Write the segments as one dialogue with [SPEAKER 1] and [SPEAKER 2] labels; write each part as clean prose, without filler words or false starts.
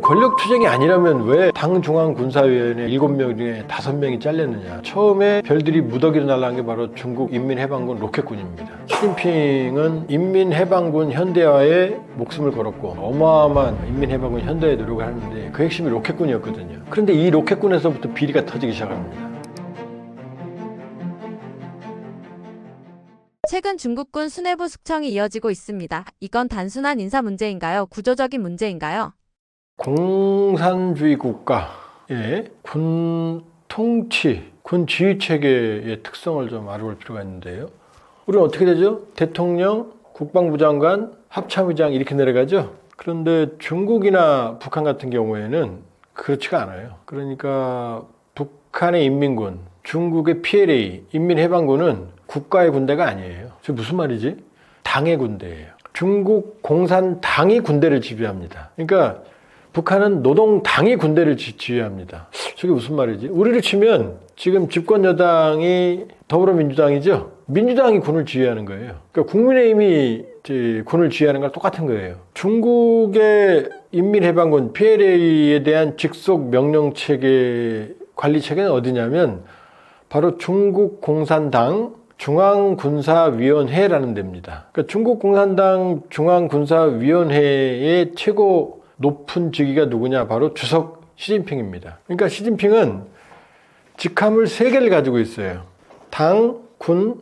[SPEAKER 1] 권력투쟁이 아니라면 왜 당중앙군사위원회 7명 중에 5명이 잘렸느냐. 처음에 별들이 무더기로 날아간 게 바로 중국 인민해방군 로켓군입니다. 시진핑은 인민해방군 현대화에 목숨을 걸었고 어마어마한 인민해방군 현대화에 노력을 하는데 그 핵심이 로켓군이었거든요. 그런데 이 로켓군에서부터 비리가 터지기 시작합니다.
[SPEAKER 2] 최근 중국군 수뇌부 숙청이 이어지고 있습니다. 이건 단순한 인사 문제인가요? 구조적인 문제인가요?
[SPEAKER 1] 공산주의 국가의 군 통치, 군 지휘 체계의 특성을 좀 알아볼 필요가 있는데요. 우리는 어떻게 되죠? 대통령, 국방부 장관, 합참의장 이렇게 내려가죠. 그런데 중국이나 북한 같은 경우에는 그렇지가 않아요. 그러니까 북한의 인민군, 중국의 PLA, 인민해방군은 국가의 군대가 아니에요. 저 무슨 말이지? 당의 군대예요. 중국 공산당이 군대를 지휘합니다. 그러니까 북한은 노동당이 군대를 지휘합니다. 저게 무슨 말이지? 우리를 치면 지금 집권 여당이 더불어민주당이죠. 민주당이 군을 지휘하는 거예요. 그러니까 국민의힘이 군을 지휘하는 거랑 똑같은 거예요. 중국의 인민해방군 PLA에 대한 직속 명령체계 관리체계는 어디냐면 바로 중국 공산당 중앙군사위원회라는 데입니다. 그러니까 중국 공산당 중앙군사위원회의 최고 높은 직위가 누구냐? 바로 주석 시진핑입니다. 그러니까 시진핑은 직함을 3개를 가지고 있어요. 당, 군,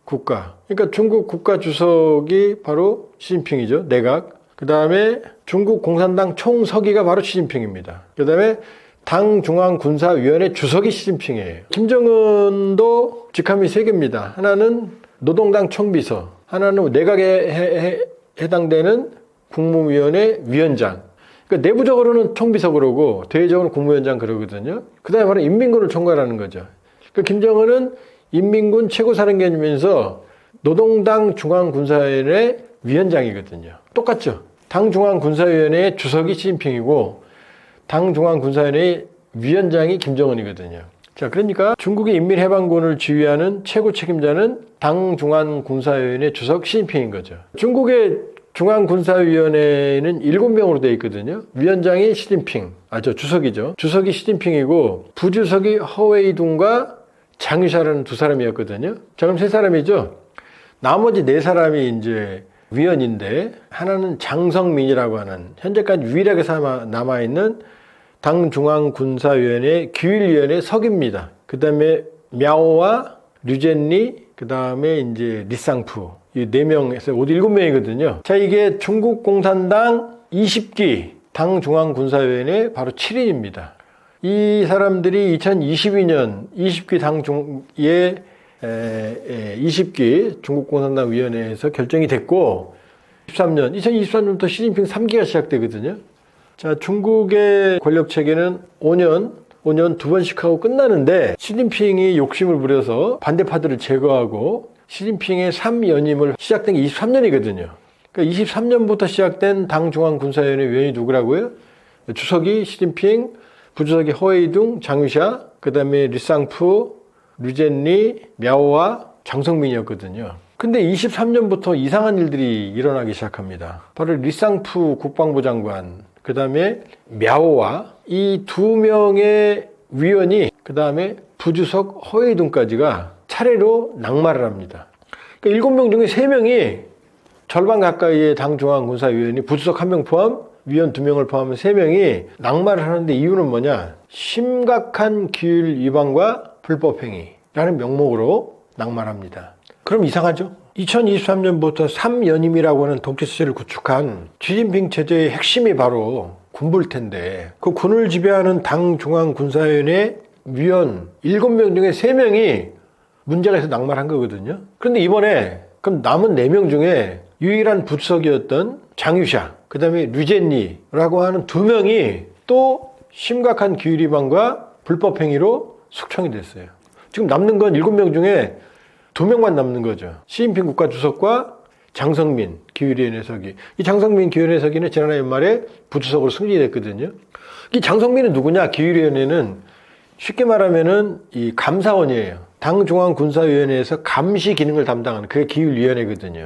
[SPEAKER 1] 국가. 그러니까 중국 국가 주석이 바로 시진핑이죠. 내각. 그 다음에 중국 공산당 총서기가 바로 시진핑입니다. 그 다음에 당 중앙군사위원회 주석이 시진핑이에요. 김정은도 직함이 3개입니다. 하나는 노동당 총비서, 하나는 내각에 해당되는 국무위원회 위원장. 그러니까 내부적으로는 총비서 그러고 대외적으로는 국무위원장 그러거든요. 그 다음에 바로 인민군을 총괄하는 거죠. 그러니까 김정은은 인민군 최고사령관이면서 노동당 중앙군사위원회 위원장이거든요. 똑같죠. 당 중앙군사위원회 주석이 시진핑이고 당 중앙군사위원회 위원장이 김정은이거든요. 자, 그러니까 중국의 인민해방군을 지휘하는 최고 책임자는 당 중앙군사위원회 주석 시진핑인 거죠. 중국의 중앙군사위원회는 7명으로 되어 있거든요. 위원장이 시진핑, 주석이죠. 주석이 시진핑이고 부주석이 허웨이둥과 장유샤라는 2사람이었거든요. 자, 그럼 3사람이죠. 나머지 4사람이 이제 위원인데 하나는 장성민이라고 하는 현재까지 유일하게 남아있는 당 중앙군사위원회 기율위원회 석입니다. 그 다음에 мя오와 류젠리, 그 다음에 이제 리쌍푸. 이 4명에서 7명이거든요. 자, 이게 중국 공산당 20기 당 중앙군사위원회 바로 7인입니다. 이 사람들이 2022년 20기 당중의 20기 중국 공산당 위원회에서 결정이 됐고 2023년부터 시진핑 3기가 시작되거든요. 자, 중국의 권력 체계는 5년 2번씩 하고 끝나는데 시진핑이 욕심을 부려서 반대파들을 제거하고 시진핑의 3연임을 시작된 게 23년이거든요. 그러니까 23년부터 시작된 당 중앙군사위원회 위원이 누구라고요? 주석이 시진핑, 부주석이 허웨이둥, 장유샤, 그 다음에 리쌍푸, 류젠리, мя오와 장성민이었거든요. 근데 23년부터 이상한 일들이 일어나기 시작합니다. 바로 리쌍푸 국방부 장관, 그 다음에 мя오와 이 2명의 위원이 그 다음에 부주석 허웨이둥까지가 차례로 낙마를 합니다. 그러니까 7명 중에 3명이 절반 가까이의 당 중앙군사위원이 부주석 1명 포함, 위원 2명을 포함한 3명이 낙마를 하는데 이유는 뭐냐? 심각한 기율 위반과 불법행위라는 명목으로 낙마를 합니다. 그럼 이상하죠? 2023년부터 3연임이라고 하는 독재체제를 구축한 시진핑 체제의 핵심이 바로 군부일 텐데 그 군을 지배하는 당 중앙군사위원회 위원 7명 중에 3명이 문제가 있어서 낙마를 한 거거든요. 그런데 이번에 그럼 남은 4명 중에 유일한 부석이었던 장유샤, 그 다음에 류젠리라고 하는 2명이 또 심각한 기율 위반과 불법행위로 숙청이 됐어요. 지금 남는 건 7명 중에 2명만 남는 거죠. 시진핑 국가주석과 장성민 기율위원회 서기. 이 장성민 기율위원회 서기는 지난해 연말에 부주석으로 승진했거든요. 이 장성민은 누구냐? 기율위원회는 쉽게 말하면은 이 감사원이에요. 당 중앙군사위원회에서 감시 기능을 담당하는 그게 기율위원회거든요.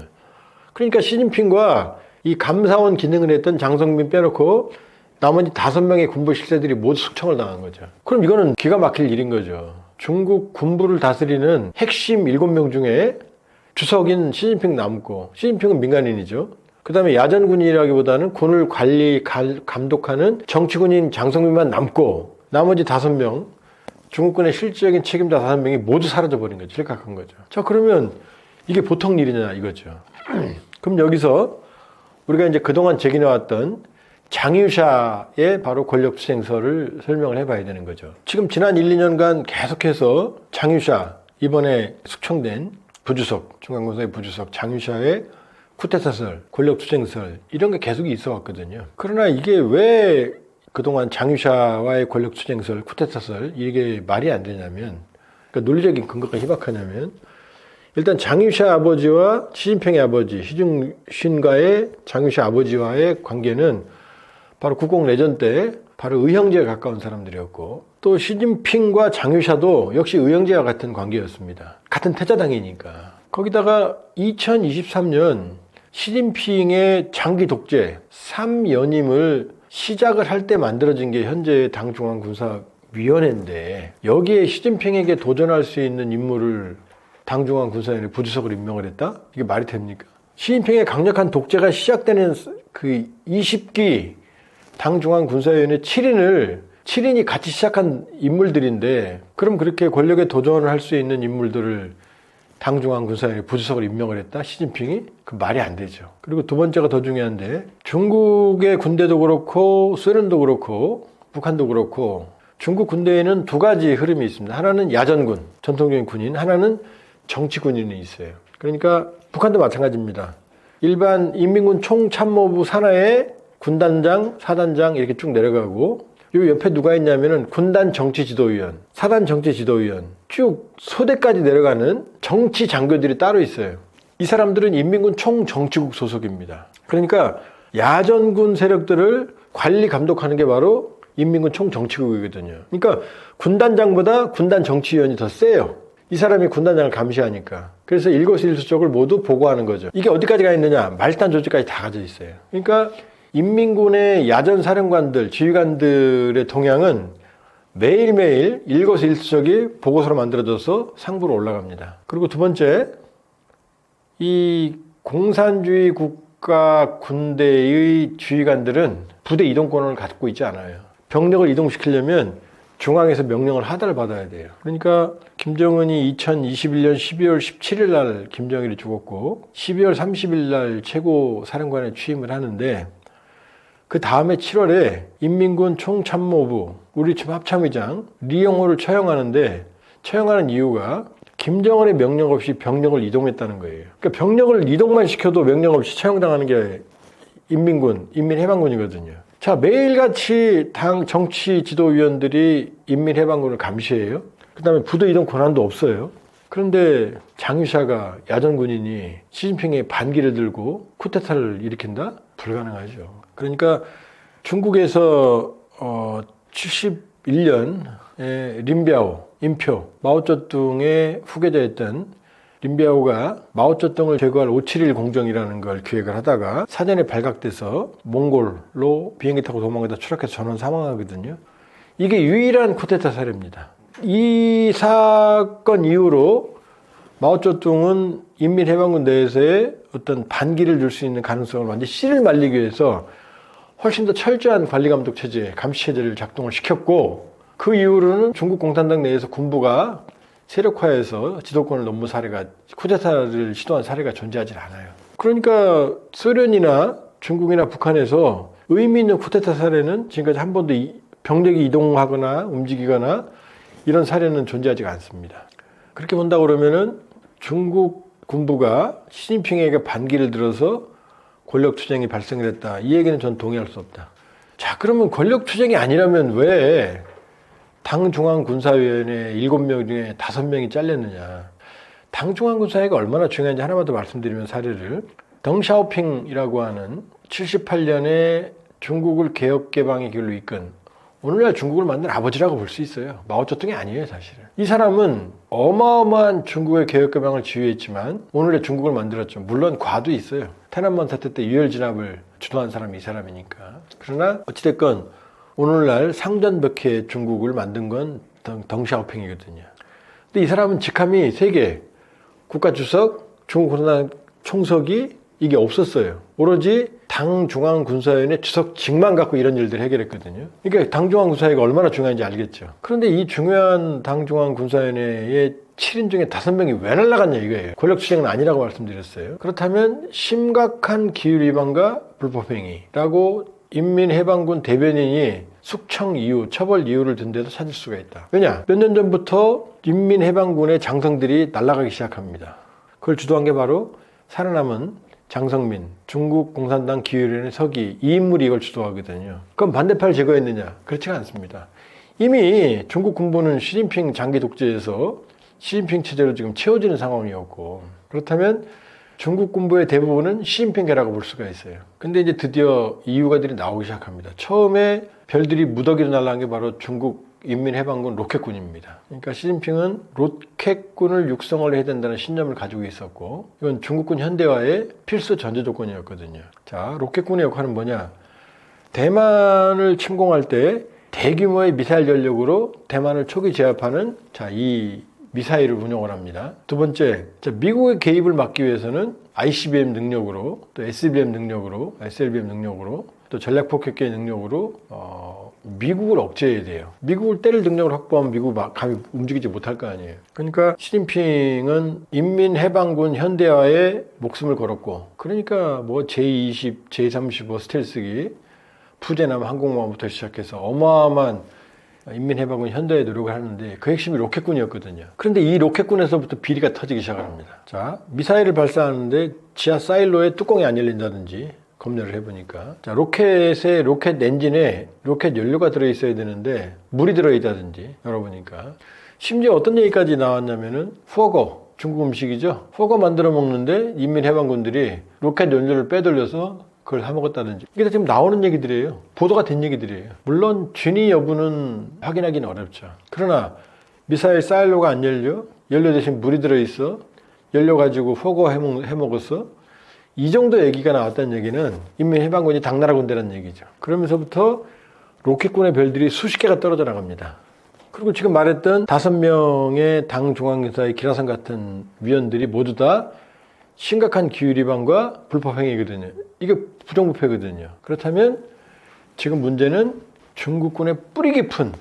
[SPEAKER 1] 그러니까 시진핑과 이 감사원 기능을 했던 장성민 빼놓고 나머지 5명의 군부 실세들이 모두 숙청을 당한 거죠. 그럼 이거는 기가 막힐 일인 거죠. 중국 군부를 다스리는 핵심 7명 중에 주석인 시진핑 남고, 시진핑은 민간인이죠. 그 다음에 야전군이라기보다는 군을 감독하는 정치군인 장성민만 남고, 나머지 5명, 중국군의 실질적인 책임자 5명이 모두 사라져버린 거죠. 실각한 거죠. 자, 그러면 이게 보통 일이냐 이거죠. 그럼 여기서 우리가 이제 그동안 제기해왔던 장유샤의 바로 권력투쟁설을 설명을 해봐야 되는 거죠. 지금 지난 1, 2년간 계속해서 장유샤, 이번에 숙청된 부주석, 중앙군사의 부주석 장유샤의 쿠데타설, 권력투쟁설 이런 게 계속 있어 왔거든요. 그러나 이게 왜 그동안 장유샤와의 권력투쟁설, 쿠데타설 이게 말이 안 되냐면, 그러니까 논리적인 근거가 희박하냐면, 일단 장유샤 아버지와 시진핑의 아버지 시중신과의 장유샤 아버지와의 관계는 바로 국공내전 때 바로 의형제에 가까운 사람들이었고, 또 시진핑과 장유샤도 역시 의형제와 같은 관계였습니다. 같은 태자당이니까. 거기다가 2023년 시진핑의 장기 독재 3연임을 시작을 할 때 만들어진 게 현재 당중앙군사위원회인데, 여기에 시진핑에게 도전할 수 있는 인물을 당중앙군사위원회 부주석으로 임명을 했다? 이게 말이 됩니까? 시진핑의 강력한 독재가 시작되는 그 20기 당중앙군사위원회 7인이 같이 시작한 인물들인데, 그럼 그렇게 권력에 도전을 할 수 있는 인물들을 당중앙군사위원회 부주석으로 임명을 했다? 시진핑이? 그 말이 안 되죠. 그리고 두 번째가 더 중요한데, 중국의 군대도 그렇고 소련도 그렇고 북한도 그렇고 중국 군대에는 두 가지 흐름이 있습니다. 하나는 야전군, 전통적인 군인, 하나는 정치군인이 있어요. 그러니까 북한도 마찬가지입니다. 일반 인민군 총참모부 산하에 군단장, 사단장 이렇게 쭉 내려가고, 요 옆에 누가 있냐면은 군단 정치지도위원, 사단 정치지도위원, 쭉 소대까지 내려가는 정치 장교들이 따로 있어요. 이 사람들은 인민군 총정치국 소속입니다. 그러니까 야전군 세력들을 관리 감독하는 게 바로 인민군 총정치국이거든요. 그러니까 군단장보다 군단 정치위원이 더 세요. 이 사람이 군단장을 감시하니까. 그래서 일거수일투족을 모두 보고하는 거죠. 이게 어디까지 가 있느냐? 말단 조직까지 다 가져 있어요. 그러니까 인민군의 야전 사령관들, 지휘관들의 동향은 매일매일 일거수일투족이 보고서로 만들어져서 상부로 올라갑니다. 그리고 두 번째, 이 공산주의 국가 군대의 지휘관들은 부대 이동권을 갖고 있지 않아요. 병력을 이동시키려면 중앙에서 명령을 하달을 받아야 돼요. 그러니까 김정은이 2021년 12월 17일 날 김정일이 죽었고 12월 30일 날 최고 사령관에 취임을 하는데, 그 다음에 7월에 인민군 총참모부 우리 지금 합참의장 리용호를 처형하는데, 처형하는 이유가 김정은의 명령 없이 병력을 이동했다는 거예요. 그러니까 병력을 이동만 시켜도 명령 없이 처형당하는 게 인민군, 인민해방군이거든요. 자, 매일같이 당 정치 지도위원들이 인민해방군을 감시해요. 그 다음에 부대 이동 권한도 없어요. 그런데 장유샤가 야전군인이 시진핑의 반기를 들고 쿠데타를 일으킨다? 불가능하죠. 그러니까 중국에서 71년에 린비아오, 인표, 마오쩌둥의 후계자였던 린비아오가 마오쩌둥을 제거할 5.7일 공정이라는 걸 기획을 하다가 사전에 발각돼서 몽골로 비행기 타고 도망가다 추락해서 전원 사망하거든요. 이게 유일한 쿠데타 사례입니다. 이 사건 이후로 마오쩌둥은 인민해방군 내에서의 어떤 반기를 줄 수 있는 가능성을 완전히 씨를 말리기 위해서 훨씬 더 철저한 관리감독 체제, 감시 체제를 작동을 시켰고, 그 이후로는 중국 공산당 내에서 군부가 세력화해서 지도권을 넘은 사례가, 쿠데타를 시도한 사례가 존재하지 않아요. 그러니까 소련이나 중국이나 북한에서 의미 있는 쿠데타 사례는 지금까지 한 번도 병력이 이동하거나 움직이거나 이런 사례는 존재하지 않습니다. 그렇게 본다 그러면은 중국 군부가 시진핑에게 반기를 들어서 권력투쟁이 발생을 했다, 이 얘기는 전 동의할 수 없다. 자, 그러면 권력투쟁이 아니라면 왜 당중앙군사위원회 7명 중에 5명이 잘렸느냐. 당중앙군사위가 얼마나 중요한지 하나만 더 말씀드리면, 사례를, 덩샤오핑이라고 하는 78년에 중국을 개혁개방의 길로 이끈, 오늘날 중국을 만든 아버지라고 볼 수 있어요. 마오쩌둥이 아니에요, 사실은. 이 사람은 어마어마한 중국의 개혁개방을 지휘했지만 오늘의 중국을 만들었죠. 물론 과도 있어요. 테난먼 사태 때 유혈 진압을 주도한 사람이 이 사람이니까. 그러나 어찌됐건 오늘날 상전벽해 중국을 만든 건 덩샤오팽이거든요. 근데 이 사람은 직함이 세 개, 국가주석, 중국共产党 총석이 이게 없었어요. 오로지 당중앙군사위원회 주석직만 갖고 이런 일들을 해결했거든요. 그러니까 당중앙군사위가 얼마나 중요한지 알겠죠. 그런데 이 중요한 당중앙군사위원회의 7인 중에 5명이 왜 날아갔냐 이거예요. 권력투쟁은 아니라고 말씀드렸어요. 그렇다면 심각한 기율위반과 불법행위라고 인민해방군 대변인이 숙청 이유, 처벌 이유를 든 데도 찾을 수가 있다. 왜냐? 몇 년 전부터 인민해방군의 장성들이 날아가기 시작합니다. 그걸 주도한 게 바로 살아남은 장성민, 중국 공산당 기율위원회 서기 이 인물이 이걸 주도하거든요. 그럼 반대파를 제거했느냐? 그렇지가 않습니다. 이미 중국 군부는 시진핑 장기 독재에서 시진핑 체제로 지금 채워지는 상황이었고, 그렇다면 중국 군부의 대부분은 시진핑계라고 볼 수가 있어요. 근데 이제 드디어 이유가들이 나오기 시작합니다. 처음에 별들이 무더기로 날아간 게 바로 중국 인민해방군 로켓군입니다. 그러니까 시진핑은 로켓군을 육성을 해야 된다는 신념을 가지고 있었고, 이건 중국군 현대화의 필수 전제 조건이었거든요. 자, 로켓군의 역할은 뭐냐? 대만을 침공할 때 대규모의 미사일 전력으로 대만을 초기 제압하는 이 미사일을 운용을 합니다. 두 번째, 미국의 개입을 막기 위해서는 ICBM 능력으로, 또 SLBM 능력으로, 또 전략폭격기의 능력으로 미국을 억제해야 돼요. 미국을 때릴 능력을 확보하면 미국이 감히 움직이지 못할 거 아니에요. 그러니까 시진핑은 인민해방군 현대화에 목숨을 걸었고, 그러니까 뭐 제20, 제35 스텔스기, 푸제남 항공모함부터 시작해서 어마어마한 인민해방군 현대화에 노력을 하는데 그 핵심이 로켓군이었거든요. 그런데 이 로켓군에서부터 비리가 터지기 시작합니다. 자, 미사일을 발사하는데 지하 사일로에 뚜껑이 안 열린다든지 검열을 해보니까, 자, 로켓에 로켓 엔진에 로켓 연료가 들어있어야 되는데 물이 들어있다든지 열어보니까, 심지어 어떤 얘기까지 나왔냐면은 포거, 중국 음식이죠. 포거 만들어 먹는데 인민해방군들이 로켓 연료를 빼돌려서 그걸 사먹었다든지, 이게 다 지금 나오는 얘기들이에요. 보도가 된 얘기들이에요. 물론 진위 여부는 확인하기는 어렵죠. 그러나 미사일 사일로가 안 열려, 연료 대신 물이 들어있어, 연료 가지고 포거 해먹었어, 이 정도 얘기가 나왔다는 얘기는 인민해방군이 당나라 군대라는 얘기죠. 그러면서부터 로켓군의 별들이 수십 개가 떨어져 나갑니다. 그리고 지금 말했던 5명의 당 중앙군사의 기라성 같은 위원들이 모두 다 심각한 기율위반과 불법행위거든요. 이게 부정부패거든요. 그렇다면 지금 문제는 중국의 뿌리 깊은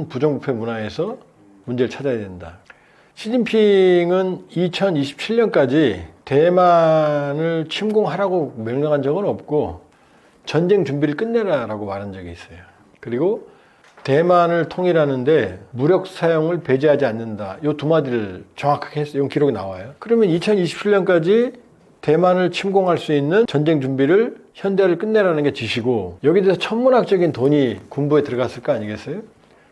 [SPEAKER 1] 부정부패 문화에서 문제를 찾아야 된다. 시진핑은 2027년까지 대만을 침공하라고 명령한 적은 없고 전쟁 준비를 끝내라라고 말한 적이 있어요. 그리고 대만을 통일하는데 무력 사용을 배제하지 않는다. 이 두 마디를 정확하게 했어요. 이런 기록이 나와요. 그러면 2027년까지 대만을 침공할 수 있는 전쟁 준비를 현대화를 끝내라는 게 지시고, 여기에 대해서 천문학적인 돈이 군부에 들어갔을 거 아니겠어요?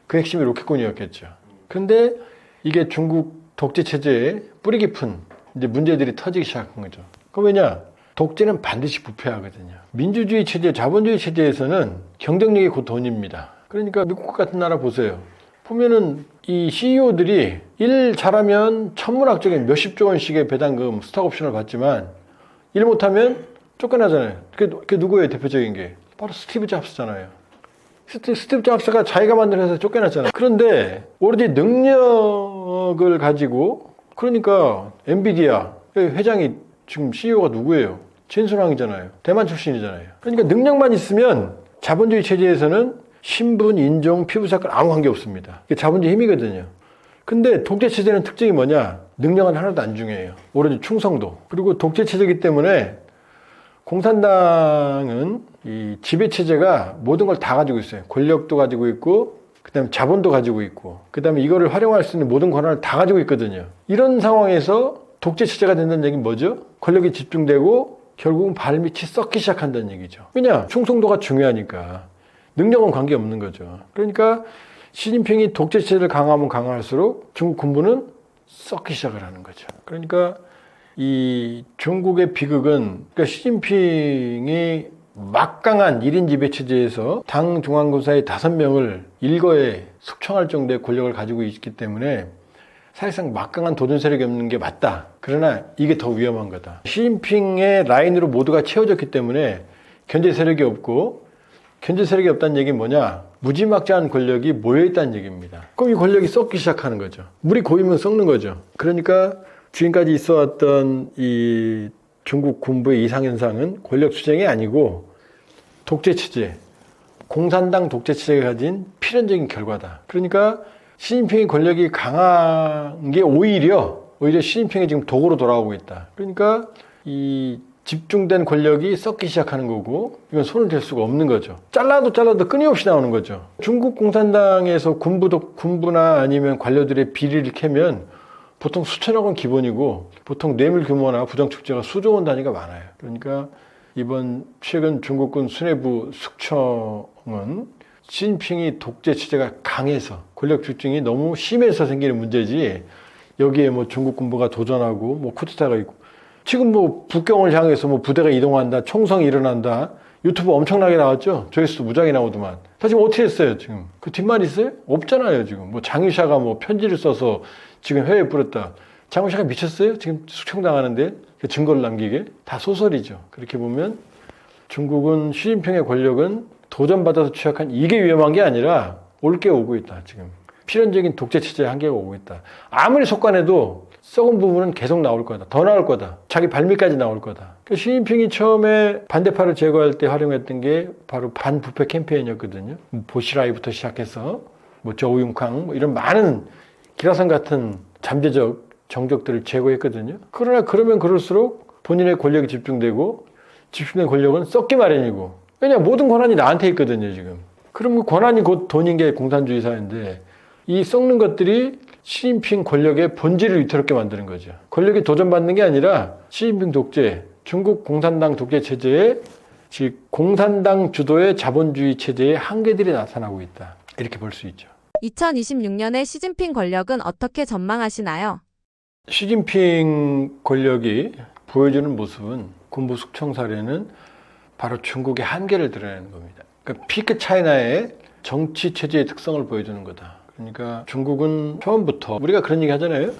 [SPEAKER 1] 그 핵심이 로켓군이었겠죠. 근데 이게 중국 독재 체제에 뿌리 깊은 이제 문제들이 터지기 시작한 거죠. 그럼 왜냐? 독재는 반드시 부패하거든요. 민주주의 체제, 자본주의 체제에서는 경쟁력이 곧 돈입니다. 그러니까 미국 같은 나라 보세요. 보면은 이 CEO들이 일 잘하면 천문학적인 몇십조 원씩의 배당금, 스톡옵션을 받지만 일 못하면 쫓겨나잖아요. 그게 누구예요? 대표적인 게 바로 스티브 잡스잖아요. 스티브 잡스가 자기가 만든 회사에서 쫓겨났잖아요. 그런데 오로지 능력을 가지고, 그러니까 엔비디아 회장이 지금 CEO가 누구예요? 진순왕이잖아요. 대만 출신이잖아요. 그러니까 능력만 있으면 자본주의 체제에서는 신분, 인종, 피부색깔 아무 관계 없습니다. 이게 자본주의 힘이거든요. 근데 독재 체제는 특징이 뭐냐? 능력은 하나도 안 중요해요. 오로지 충성도. 그리고 독재 체제이기 때문에 공산당은 이 지배 체제가 모든 걸 다 가지고 있어요. 권력도 가지고 있고, 그다음에 자본도 가지고 있고, 그다음에 이거를 활용할 수 있는 모든 권한을 다 가지고 있거든요. 이런 상황에서 독재 체제가 된다는 얘기는 뭐죠? 권력이 집중되고 결국은 발밑이 썩기 시작한다는 얘기죠. 왜냐? 충성도가 중요하니까. 능력은 관계없는 거죠. 그러니까 시진핑이 독재 체제를 강화하면 강화할수록 중국 군부는 썩기 시작을 하는 거죠. 그러니까 이 중국의 비극은, 그러니까 시진핑이 막강한 1인 지배 체제에서 당 중앙군사의 5명을 일거에 숙청할 정도의 권력을 가지고 있기 때문에 사실상 막강한 도전 세력이 없는 게 맞다. 그러나 이게 더 위험한 거다. 시진핑의 라인으로 모두가 채워졌기 때문에 견제 세력이 없고, 견제 세력이 없다는 얘기는 뭐냐? 무지막지한 권력이 모여있다는 얘기입니다. 그럼 이 권력이 썩기 시작하는 거죠. 물이 고이면 썩는 거죠. 그러니까 지금까지 있어왔던 이 중국 군부의 이상현상은 권력 수쟁이 아니고 독재체제, 공산당 독재체제가 가진 필연적인 결과다. 그러니까 시진핑의 권력이 강한 게 오히려 시진핑이 지금 도구로 돌아오고 있다. 그러니까 이 집중된 권력이 썩기 시작하는 거고, 이건 손을 댈 수가 없는 거죠. 잘라도 끊임없이 나오는 거죠. 중국 공산당에서 군부나 아니면 관료들의 비리를 캐면 보통 수천억 원 기본이고, 보통 뇌물 규모나 부정축제가 수조 원 단위가 많아요. 그러니까 이번 최근 중국군 수뇌부 숙청은 시진핑이 독재 체제가 강해서 권력 집중이 너무 심해서 생기는 문제지, 여기에 뭐 중국 군부가 도전하고 뭐 쿠데타가 있고, 지금 뭐 북경을 향해서 뭐 부대가 이동한다, 총성이 일어난다, 유튜브 엄청나게 나왔죠. 조회수도 무지하게 나오더만. 다 지금 어떻게 했어요, 지금? 그 뒷말 있어요? 없잖아요, 지금. 뭐 장유샤가 뭐 편지를 써서 지금 해외에 뿌렸다. 장유샤가 미쳤어요? 지금 숙청당하는데? 그 증거를 남기게? 다 소설이죠. 그렇게 보면 중국은 시진핑의 권력은 도전받아서 취약한 이게 위험한 게 아니라 올 게 오고 있다, 지금. 필연적인 독재 체제의 한계가 오고 있다. 아무리 속관해도 썩은 부분은 계속 나올 거다. 더 나올 거다. 자기 발밑까지 나올 거다. 시진핑이 처음에 반대파를 제거할 때 활용했던 게 바로 반부패 캠페인이었거든요. 보시라이부터 시작해서 뭐 저우융캉 뭐 이런 많은 기라성 같은 잠재적 정적들을 제거했거든요. 그러나 그러면 그럴수록 본인의 권력이 집중된 권력은 썩기 마련이고, 왜냐 모든 권한이 나한테 있거든요, 지금. 그럼 그 권한이 곧 돈인 게 공산주의 사회인데, 이 썩는 것들이 시진핑 권력의 본질을 위태롭게 만드는 거죠. 권력이 도전받는 게 아니라 시진핑 독재, 중국 공산당 독재 체제의, 즉 공산당 주도의 자본주의 체제의 한계들이 나타나고 있다. 이렇게 볼 수 있죠.
[SPEAKER 2] 2026년의 시진핑 권력은 어떻게 전망하시나요?
[SPEAKER 1] 시진핑 권력이 보여주는 모습은, 군부 숙청 사례는 바로 중국의 한계를 드러내는 겁니다. 그러니까 피크 차이나의 정치 체제의 특성을 보여주는 거다. 그러니까 중국은 처음부터 우리가 그런 얘기 하잖아요.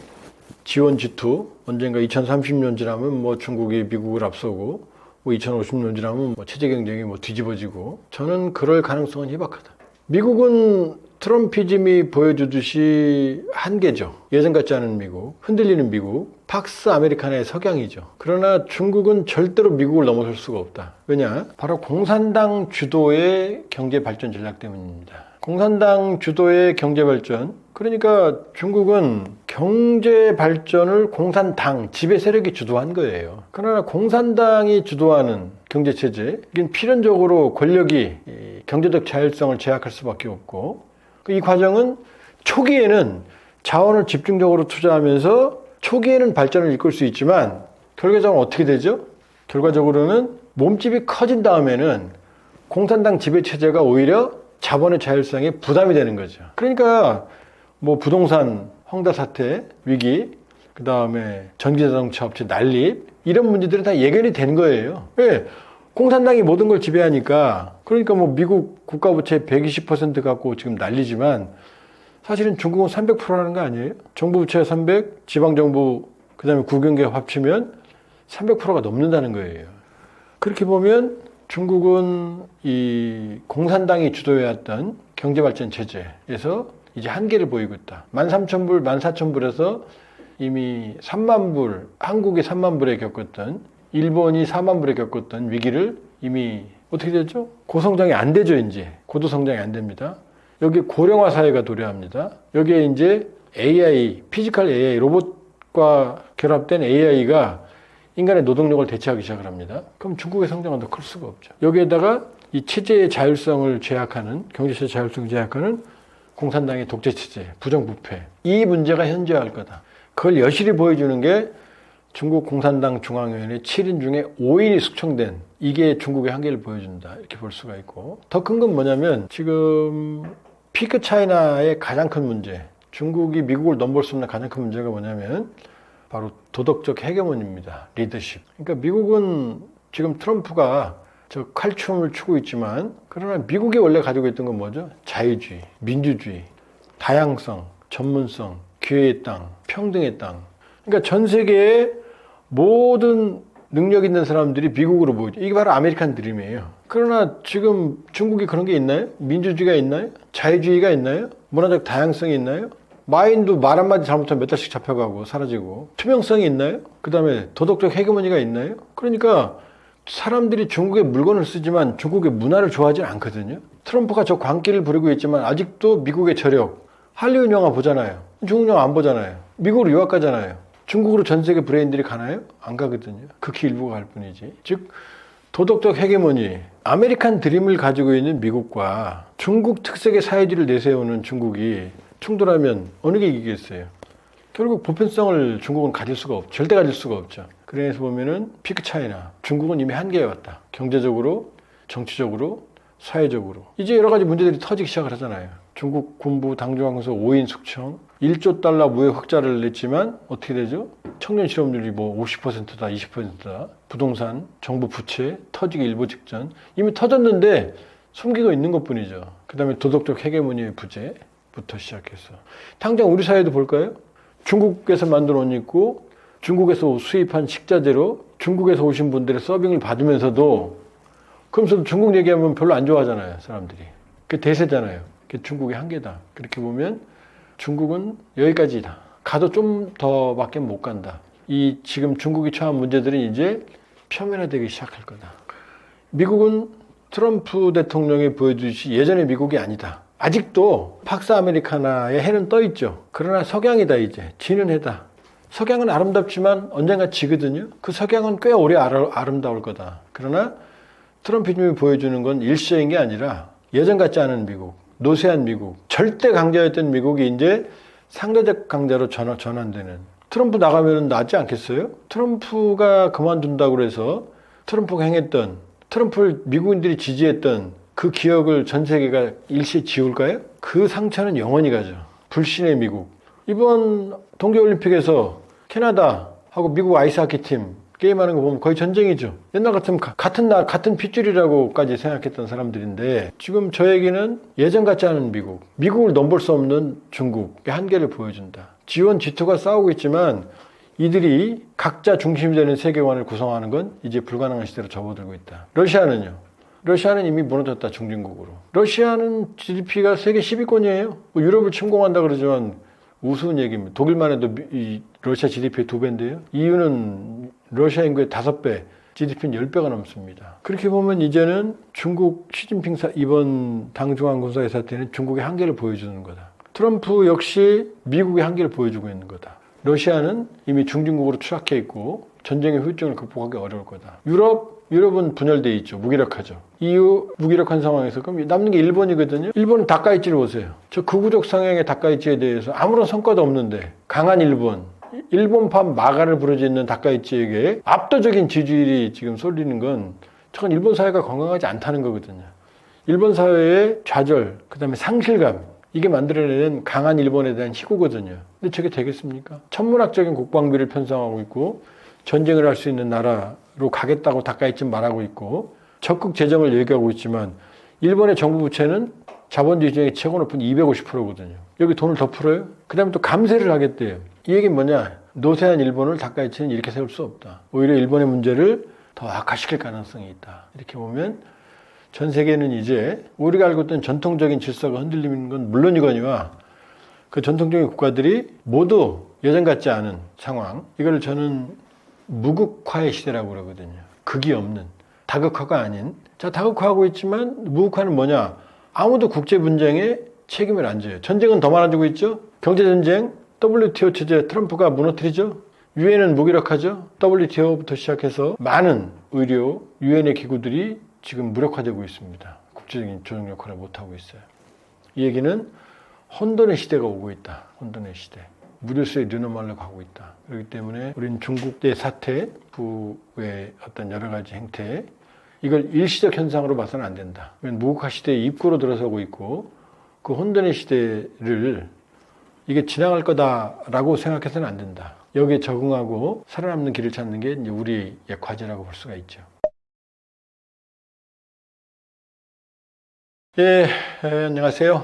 [SPEAKER 1] 지원 G2, 언젠가 2030년 지나면 뭐 중국이 미국을 앞서고, 뭐 2050년 지나면 뭐 체제 경쟁이 뭐 뒤집어지고, 저는 그럴 가능성은 희박하다. 미국은 트럼피즘이 보여주듯이 한계죠. 예전 같지 않은 미국, 흔들리는 미국, 팍스 아메리카나의 석양이죠. 그러나 중국은 절대로 미국을 넘어설 수가 없다. 왜냐? 바로 공산당 주도의 경제 발전 전략 때문입니다. 공산당 주도의 경제 발전, 그러니까 중국은 경제 발전을 공산당, 지배 세력이 주도한 거예요. 그러나 공산당이 주도하는 경제 체제, 이건 필연적으로 권력이 경제적 자율성을 제약할 수밖에 없고, 이 과정은 초기에는 자원을 집중적으로 투자하면서 초기에는 발전을 이끌 수 있지만, 결과적으로 어떻게 되죠? 결과적으로는 몸집이 커진 다음에는 공산당 지배 체제가 오히려 자본의 자율성에 부담이 되는 거죠. 그러니까 뭐 부동산 황다 사태 위기, 그 다음에 전기자동차 업체 난립, 이런 문제들은 다 예견이 된 거예요. 왜? 공산당이 모든 걸 지배하니까. 그러니까 뭐 미국 국가부채 120% 갖고 지금 난리지만, 사실은 중국은 300%라는 거 아니에요? 정부 부채 300, 지방정부, 그 다음에 국영기업 합치면 300%가 넘는다는 거예요. 그렇게 보면 중국은 이 공산당이 주도해왔던 경제발전 체제에서 이제 한계를 보이고 있다. 13,000불, 14,000불에서 이미 3만 불, 한국이 3만 불에 겪었던, 일본이 4만 불에 겪었던 위기를 이미 어떻게 되죠? 고성장이 안 되죠, 이제. 고도성장이 안 됩니다. 여기 고령화 사회가 도래합니다. 여기에 이제 AI, 피지컬 AI, 로봇과 결합된 AI가 인간의 노동력을 대체하기 시작을 합니다. 그럼 중국의 성장은 더 클 수가 없죠. 여기에다가 이 체제의 자율성을 제약하는, 경제체제 자율성을 제약하는 공산당의 독재체제, 부정부패. 이 문제가 현저할 거다. 그걸 여실히 보여주는 게 중국 공산당 중앙위원회 7인 중에 5인이 숙청된, 이게 중국의 한계를 보여준다. 이렇게 볼 수가 있고. 더 큰 건 뭐냐면 지금 피크 차이나의 가장 큰 문제, 중국이 미국을 넘볼 수 없는 가장 큰 문제가 뭐냐면 바로 도덕적 헤게몬입니다. 리더십. 그러니까 미국은 지금 트럼프가 저 칼춤을 추고 있지만, 그러나 미국이 원래 가지고 있던 건 뭐죠? 자유주의, 민주주의, 다양성, 전문성, 기회의 땅, 평등의 땅. 그러니까 전 세계의 모든 능력 있는 사람들이 미국으로 모이죠. 이게 바로 아메리칸 드림이에요. 그러나 지금 중국이 그런 게 있나요? 민주주의가 있나요? 자유주의가 있나요? 문화적 다양성이 있나요? 마인도 말 한마디 잘못하면 몇 달씩 잡혀가고 사라지고. 투명성이 있나요? 그 다음에 도덕적 헤게모니가 있나요? 그러니까 사람들이 중국의 물건을 쓰지만 중국의 문화를 좋아하지 않거든요. 트럼프가 저 광기를 부리고 있지만 아직도 미국의 저력, 할리우드 영화 보잖아요. 중국 영화 안 보잖아요. 미국으로 유학 가잖아요. 중국으로 전 세계 브레인들이 가나요? 안 가거든요. 극히 일부가 갈 뿐이지. 즉 도덕적 헤게모니, 아메리칸 드림을 가지고 있는 미국과 중국 특색의 사회주의를 내세우는 중국이 충돌하면 어느 게 이기겠어요? 결국 보편성을 중국은 가질 수가 없죠. 절대 가질 수가 없죠. 그래서 보면은 피크 차이나 중국은 이미 한계에 왔다. 경제적으로, 정치적으로, 사회적으로. 이제 여러 가지 문제들이 터지기 시작을 하잖아요. 중국 군부 당중앙에서 5인 숙청, 1조 달러 무역 흑자를 냈지만 어떻게 되죠? 청년 실업률이 뭐 50%다, 20%다. 부동산, 정부 부채 터지기 일보 직전. 이미 터졌는데 숨기고 있는 것뿐이죠. 그 다음에 도덕적 헤게모니의 부재부터 시작해서. 당장 우리 사회도 볼까요? 중국에서 만든 옷 입고 중국에서 수입한 식자재로 중국에서 오신 분들의 서빙을 받으면서도 그러면서도 중국 얘기하면 별로 안 좋아하잖아요, 사람들이. 그게 대세잖아요. 그게 중국의 한계다. 그렇게 보면 중국은 여기까지다. 가도 좀 더밖에 못 간다. 이 지금 중국이 처한 문제들은 이제 표면화되기 시작할 거다. 미국은 트럼프 대통령이 보여주듯이 예전의 미국이 아니다. 아직도 팍스 아메리카나의 해는 떠 있죠. 그러나 석양이다 이제. 지는 해다. 석양은 아름답지만 언젠가 지거든요. 그 석양은 꽤 오래 아름다울 거다. 그러나 트럼프님이 보여주는 건 일시적인 게 아니라 예전 같지 않은 미국, 노쇠한 미국, 절대 강자였던 미국이 이제 상대적 강자로 전환되는. 트럼프 나가면 낫지 않겠어요? 트럼프가 그만둔다고 해서 트럼프가 행했던, 트럼프를 미국인들이 지지했던 그 기억을 전 세계가 일시에 지울까요? 그 상처는 영원히 가죠. 불신의 미국. 이번 동계올림픽에서 캐나다하고 미국 아이스하키 팀 게임하는 거 보면 거의 전쟁이죠. 옛날 같으면 같은 핏줄이라고까지 생각했던 사람들인데 지금 저 얘기는 예전 같지 않은 미국, 미국을 넘볼 수 없는 중국의 한계를 보여준다. G1, G2가 싸우고 있지만 이들이 각자 중심이 되는 세계관을 구성하는 건 이제 불가능한 시대로 접어들고 있다. 러시아는요? 러시아는 이미 무너졌다, 중진국으로. 러시아는 GDP가 세계 10위권이에요. 유럽을 침공한다 그러지만 우스운 얘기입니다. 독일만 해도 러시아 GDP의 2배인데요. EU는 러시아 인구의 5배, GDP는 10배가 넘습니다. 그렇게 보면 이제는 중국 시진핑 이번 당중앙군사의 사태는 중국의 한계를 보여주는 거다. 트럼프 역시 미국의 한계를 보여주고 있는 거다. 러시아는 이미 중진국으로 추락해 있고 전쟁의 후유증을 극복하기 어려울 거다. 유럽은 분열되어 있죠. 무기력하죠. EU 무기력한 상황에서 그럼 남는 게 일본이거든요. 일본은 다카이치를 보세요. 저 극우적 성향의 다카이치에 대해서 아무런 성과도 없는데 강한 일본판 마가를 부르짖는 다카이치에게 압도적인 지지율이 지금 쏠리는 건 저건 일본 사회가 건강하지 않다는 거거든요. 일본 사회의 좌절, 그 다음에 상실감, 이게 만들어내는 강한 일본에 대한 희고거든요. 근데 저게 되겠습니까? 천문학적인 국방비를 편성하고 있고 전쟁을 할 수 있는 나라로 가겠다고 다카이치 말하고 있고 적극 재정을 얘기하고 있지만 일본의 정부 부채는 자본주의 중에 최고 높은 250%거든요. 여기 돈을 더 풀어요? 그 다음에 또 감세를 하겠대요. 이 얘기는 뭐냐? 노쇠한 일본을 다카이치는 이렇게 세울 수 없다. 오히려 일본의 문제를 더 악화시킬 가능성이 있다. 이렇게 보면 전 세계는 이제 우리가 알고 있던 전통적인 질서가 흔들리는 건 물론이거니와 그 전통적인 국가들이 모두 예전 같지 않은 상황. 이걸 저는 무극화의 시대라고 그러거든요. 극이 없는. 다극화가 아닌. 자, 다극화하고 있지만 무극화는 뭐냐? 아무도 국제 분쟁에 책임을 안 져요. 전쟁은 더 많아지고 있죠. 경제전쟁, WTO 체제 트럼프가 무너뜨리죠. 유엔은 무기력하죠. WTO부터 시작해서 많은 의료, 유엔의 기구들이 지금 무력화되고 있습니다. 국제적인 조정 역할을 못하고 있어요. 이 얘기는 혼돈의 시대가 오고 있다. 혼돈의 시대. 무료수의 르노말로 가고 있다. 그렇기 때문에 우리는 중국의 사태, 부의 어떤 여러 가지 행태, 이걸 일시적 현상으로 봐서는 안 된다. 무국화 시대의 입구로 들어서고 있고 그 혼돈의 시대를 이게 지나갈 거다라고 생각해서는 안 된다. 여기에 적응하고 살아남는 길을 찾는 게 이제 우리의 과제라고 볼 수가 있죠. 예, 안녕하세요.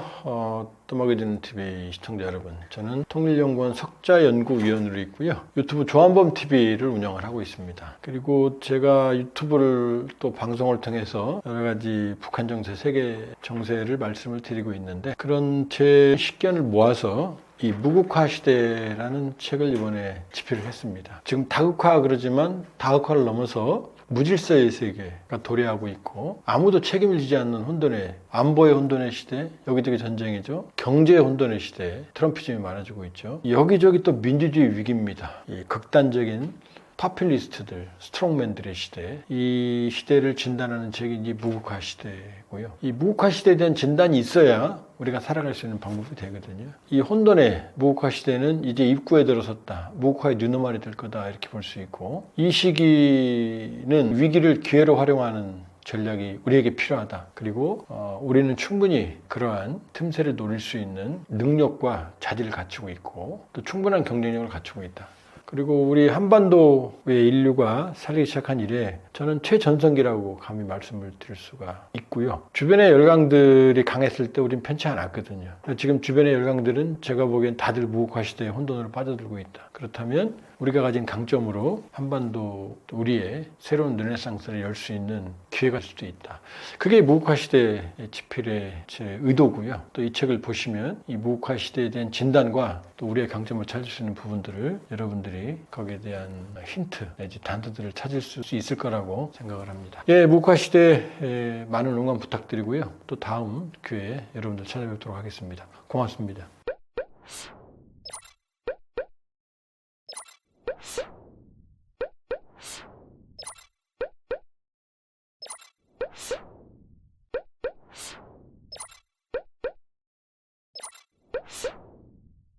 [SPEAKER 1] 떠먹이 되는 TV 시청자 여러분. 저는 통일연구원 석자연구위원으로 있고요. 유튜브 조한범 TV를 운영을 하고 있습니다. 그리고 제가 유튜브를 또 방송을 통해서 여러 가지 북한 정세, 세계 정세를 말씀을 드리고 있는데 그런 제 식견을 모아서 이 무국화 시대라는 책을 이번에 집필을 했습니다. 지금 다극화 그러지만 다극화를 넘어서 무질서의 세계가 도래하고 있고 아무도 책임을 지지 않는 혼돈의 안보의 혼돈의 시대, 여기저기 전쟁이죠. 경제의 혼돈의 시대, 트럼피즘이 많아지고 있죠. 여기저기 또 민주주의 위기입니다. 이 극단적인 파퓰리스트들, 스트롱맨들의 시대, 이 시대를 진단하는 책이 이제 무국화 시대고요. 이 무국화 시대에 대한 진단이 있어야 우리가 살아갈 수 있는 방법이 되거든요. 이 혼돈의 무국화 시대는 이제 입구에 들어섰다. 무국화의 뉴노멀이 될 거다. 이렇게 볼 수 있고 이 시기는 위기를 기회로 활용하는 전략이 우리에게 필요하다. 그리고 우리는 충분히 그러한 틈새를 노릴 수 있는 능력과 자질을 갖추고 있고 또 충분한 경쟁력을 갖추고 있다. 그리고 우리 한반도의 인류가 살기 시작한 이래 저는 최전성기라고 감히 말씀을 드릴 수가 있고요. 주변의 열강들이 강했을 때 우린 편치 않았거든요. 지금 주변의 열강들은 제가 보기엔 다들 무국화 시대의 혼돈으로 빠져들고 있다. 그렇다면 우리가 가진 강점으로 한반도 우리의 새로운 르네상스를 열 수 있는 기회가 될 수도 있다. 그게 무국화 시대의 집필의 제 의도고요. 또 이 책을 보시면 이 무국화 시대에 대한 진단과 또 우리의 강점을 찾을 수 있는 부분들을 여러분들이 거기에 대한 힌트 내지 단서들을 찾을 수 있을 거라고 생각을 합니다. 예, 무국화 시대에 많은 응원 부탁드리고요. 또 다음 기회에 여러분들 찾아뵙도록 하겠습니다. 고맙습니다.